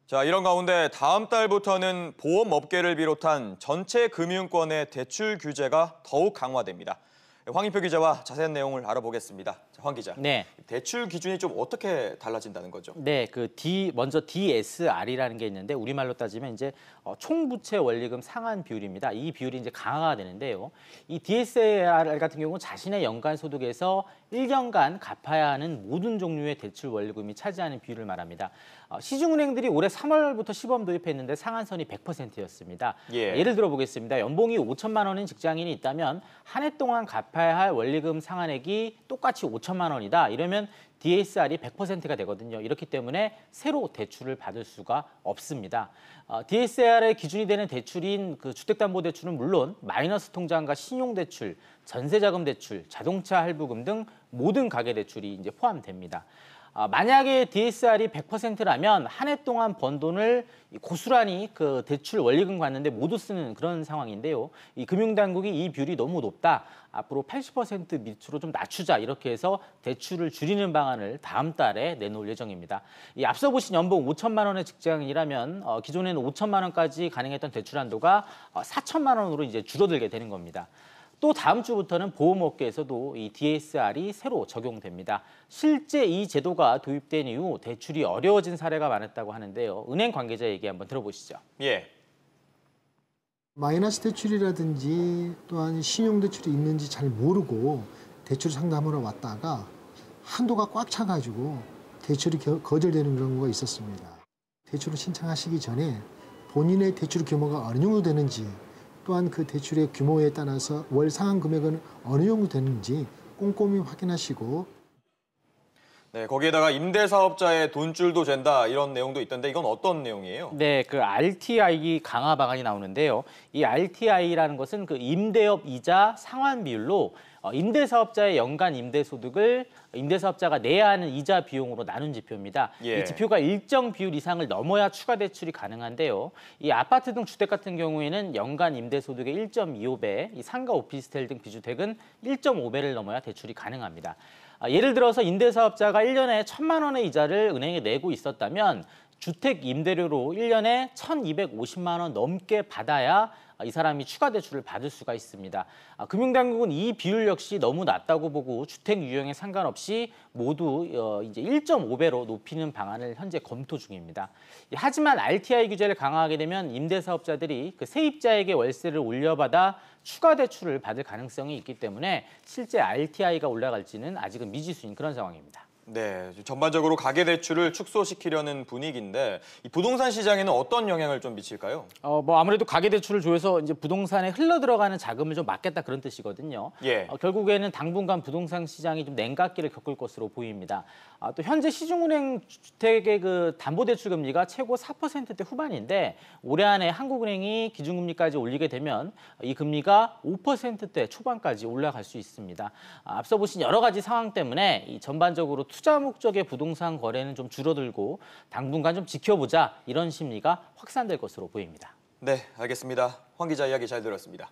자, 이런 가운데 다음 달부터는 보험업계를 비롯한 전체 금융권의 대출 규제가 더욱 강화됩니다. 황인표 기자와 자세한 내용을 알아보겠습니다. 자, 황 기자, 네. 대출 기준이 좀 어떻게 달라진다는 거죠? 네, 먼저 DSR이라는 게 있는데 우리말로 따지면 이제 총부채 원리금 상환 비율입니다. 이 비율이 이제 강화가 되는데요. 이 DSR 같은 경우는 자신의 연간 소득에서 1년간 갚아야 하는 모든 종류의 대출 원리금이 차지하는 비율을 말합니다. 시중은행들이 올해 3월부터 시범 도입했는데 상한선이 100%였습니다. 예를 들어 보겠습니다. 연봉이 5천만 원인 직장인이 있다면 한 해 동안 갚아야 할 원리금 상환액이 똑같이 5천만 원이다. 이러면 DSR이 100%가 되거든요. 이렇기 때문에 새로 대출을 받을 수가 없습니다. DSR의 기준이 되는 대출인 주택담보대출은 물론 마이너스 통장과 신용대출, 전세자금대출, 자동차 할부금 등 모든 가계대출이 이제 포함됩니다. 만약에 DSR이 100%라면 한 해 동안 번 돈을 고스란히 대출 원리금 갚는데 모두 쓰는 그런 상황인데요. 이 금융당국이 이 비율이 너무 높다. 앞으로 80% 밑으로 좀 낮추자 이렇게 해서 대출을 줄이는 방안을 다음 달에 내놓을 예정입니다. 이 앞서 보신 연봉 5천만 원의 직장인이라면 기존에는 5천만 원까지 가능했던 대출 한도가 4천만 원으로 이제 줄어들게 되는 겁니다. 또 다음 주부터는 보험업계에서도 이 DSR이 새로 적용됩니다. 실제 이 제도가 도입된 이후 대출이 어려워진 사례가 많았다고 하는데요. 은행 관계자 얘기 한번 들어보시죠. 예. 마이너스 대출이라든지 또한 신용대출이 있는지 잘 모르고 대출 상담하러 왔다가 한도가 꽉 차가지고 대출이 거절되는 경우가 있었습니다. 대출을 신청하시기 전에 본인의 대출 규모가 어느 정도 되는지 또한 그 대출의 규모에 따라서 월 상환 금액은 어느 정도 되는지 꼼꼼히 확인하시고. 네, 거기에다가 임대사업자의 돈줄도 잰다 이런 내용도 있던데 이건 어떤 내용이에요? 네, RTI 강화 방안이 나오는데요. 이 RTI라는 것은 임대업 이자 상환 비율로 임대사업자의 연간 임대소득을 임대사업자가 내야 하는 이자 비용으로 나눈 지표입니다. 이 지표가 일정 비율 이상을 넘어야 추가 대출이 가능한데요. 이 아파트 등 주택 같은 경우에는 연간 임대소득의 1.25배, 이 상가 오피스텔 등 비주택은 1.5배를 넘어야 대출이 가능합니다. 예를 들어서 임대사업자가 1년에 1,000만 원의 이자를 은행에 내고 있었다면 주택 임대료로 1년에 1,250만 원 넘게 받아야 이 사람이 추가 대출을 받을 수가 있습니다. 금융당국은 이 비율 역시 너무 낮다고 보고 주택 유형에 상관없이 모두 이제 1.5배로 높이는 방안을 현재 검토 중입니다. 하지만 RTI 규제를 강화하게 되면 임대사업자들이 세입자에게 월세를 올려받아 추가 대출을 받을 가능성이 있기 때문에 실제 RTI가 올라갈지는 아직은 미지수인 그런 상황입니다. 네, 전반적으로 가계대출을 축소시키려는 분위기인데 이 부동산 시장에는 어떤 영향을 좀 미칠까요? 아무래도 가계대출을 조여서 이제 부동산에 흘러들어가는 자금을 좀 막겠다 그런 뜻이거든요. 결국에는 당분간 부동산 시장이 좀 냉각기를 겪을 것으로 보입니다. 또 현재 시중은행 주택의 담보대출 금리가 최고 4%대 후반인데 올해 안에 한국은행이 기준금리까지 올리게 되면 이 금리가 5%대 초반까지 올라갈 수 있습니다. 앞서 보신 여러 가지 상황 때문에 이 전반적으로 투자 목적의 부동산 거래는 좀 줄어들고 당분간 좀 지켜보자 이런 심리가 확산될 것으로 보입니다. 네, 알겠습니다. 황 기자 이야기 잘 들었습니다.